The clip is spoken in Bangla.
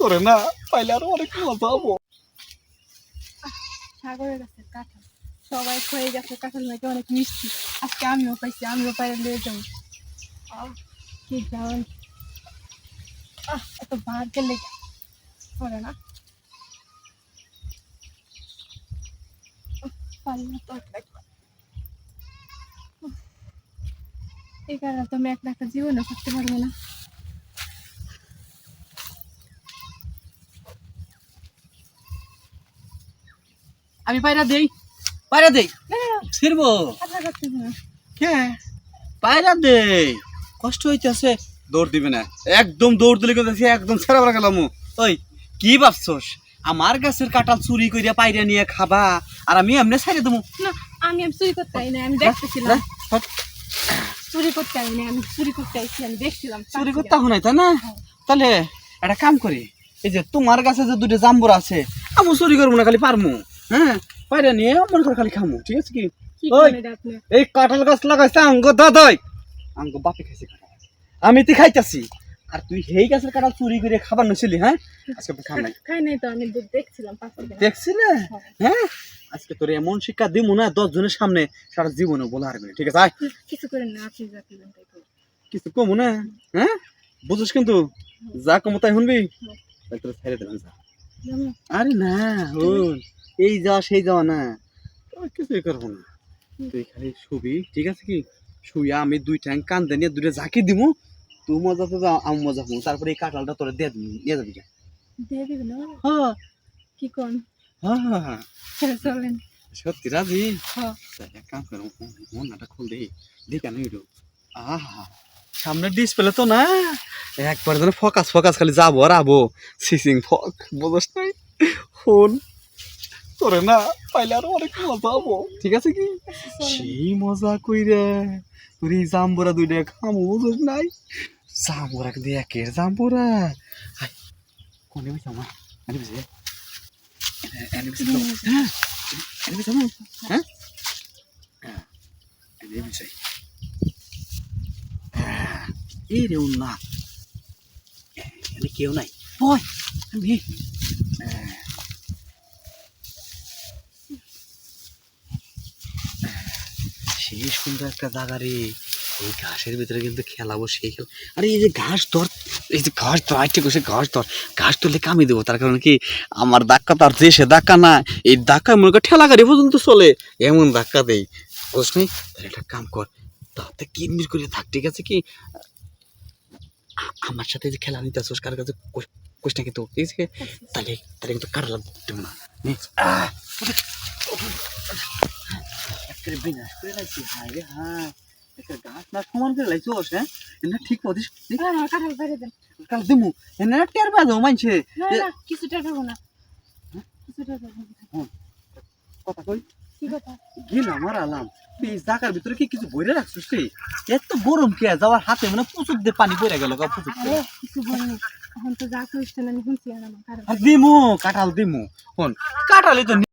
তোরে না পাইলে আরো অনেক মজা হবো। সাগরের গাছের কাঁঠাল সবাই খেয়ে গেছে, কাঁঠাল নাকি অনেক মিষ্টি। আজকে আমিও পাইছি, আমিও পাইলে নিয়ে যাবো। কি যাও এত বার গেলে করে না পারি না তো একবার। এই কারণে তো আমি একটা জীবনে থাকতে পারবো না। আমি পায়রা দেই, পায়রা দেই না না না, ছিড়বো আপনার কাছে না। কে? পায়রা দেই, কষ্ট হইতেছে। দৌড় দিবে না, একদম দৌড় দিলে কিন্তু একদম ছেড়া পড়া গেলাম। ওই কি ভাবছস আমার গাছের কাঁঠাল চুরি করিয়া পায়রা নিয়ে খাবা আর আমি এমনি ছেড়ে দেবো? না আমি চুরি করতে আই না, আমি দেখতেছিলাম। চুরি করতে আই না, আমি চুরি করতে আইছি, আমি দেখছিলাম। চুরি করতে হয় নাই তাই না? তাহলে একটা কাম করি, এই যে তোমার কাছে যে দুটো জাম্বুর আছে আমি চুরি করবো না, খালি পারমু। হ্যাঁ, পায়রা নিয়ে মনে করে খালি খামু, ঠিক আছে কি? কি ওই করেন এটা আপনি? এই কাঁঠাল গাছ লাগাইছে আঙ্গ দাদাই, আঙ্গ বাপে খাইছে কাঁঠাল, আমি তুই খাইতাছি আর তুই সেই গাছের কাঁঠাল চুরি করে খাবার নছিলি। হ্যাঁ, আজকে তো খাম নাই। খাই নাই তো, আমি দেখছিলাম পাশে। দেখছিলে? হ্যাঁ, আজকে তোর এমন শিক্ষা দিমু না 10 জনের সামনে সারা জীবনে বলা হারবি না, ঠিক আছে? আয়, কিছু করেন না, আপনি যা করবেন তাই করুন। কিছু কমু না। হ্যাঁ, বুঝছিস কিন্তু যা কমু তাই শুনবি, তাই তোর ছেড়ে দেবেন যা। আরে না হন, এই যা সেই যাওয়া না, কিছুই করবো না। তুই খালি শুবি, ঠিক আছে কি? শুইয়া আমি 2 ট্যাং কান্দে নিয়ে 2টা ঝাঁকি দিমু, তুই মজা তো আমি মজা হবো। তারপরে এই কাঁঠালটা তোরা দিয়ে দিবি, নিয়ে যাবি। দিয়ে দিবেন না? হ্যাঁ কি কোন? হ্যাঁ হ্যাঁ, চলেন। সত্যি রাজি? হ্যাঁ, এক কাম করো, মনটা খুল দেই, দেখে আমি আহা সামনের ডিসপ্লে তো না একবার যেন ফোকাস ফোকাস খালি যাবো আর আবো, সিসিং ফক বুঝস নাই? ফোন তোরে না পাইলে আরো অনেক মজা হবো, ঠিক আছে কি? সেই মজা কইরে তুই জাম্বুরা 2টা খামু, বুঝস নাই? জাম্বুরা কিন্তু একের জাম্বুরা। হাই কোনে বইছ আমার আরে বুঝে এনে বইছ হ্যাঁ, এনে বইছ হ্যাঁ হ্যাঁ, এনে বইছ এই রে না, এনে কেউ নাই। ওই আমি সেই সুন্দর একটা জায়গা রে, এই ঘাসের ভিতরে কিন্তু খেলাবো সেই খেলা। আরে এই যে ঘাস ধর, এই যে ঘাস ধর, আইটে বসে ঘাস ধর, ঘাস ধরলে কামি দেবো। তার কারণ কি আমার ধাক্কা তার দেশে ধাক্কা না, এই ধাক্কা মনে কর ঠেলা গাড়ি পর্যন্ত চলে, এমন ধাক্কা দেই, বুঝলি? তাহলে একটা কাম কর, তাতে কিনমির করে থাক, ঠিক আছে কি? আমার সাথে যে খেলা নিতে আসোস কার কাছে কোশ না কিন্তু, ঠিক আছে? তাহলে তাহলে কিন্তু কাটা লাগবে না। বিনাশ করে লাগছি, হায় রে হায়, একটা গাছ না সমান করে লাগছোস। হ্যাঁ, এনে ঠিক পদিস কাঁঠাল বাইরে দেন। কাল দিমু, এনে টের বাজো মানছে। না না, কিছুটা দেবো না, কিছুটা দেবো না। কথা কই কি কথা? গেলাম আর আলাম, এই জায়গার ভিতরে কি কিছু বইরে রাখছিস রে? এত গরম কে যাওয়ার হাতে মানে প্রচুর দিয়ে পানি পড়ে গেল, প্রচুর। আরে কিছু বলিনি, এখন তো যা কইছেন আমি শুনছি। আর আমার কাঁঠাল দিমু কাঁঠাল দিমু, হন কাঁঠালে তো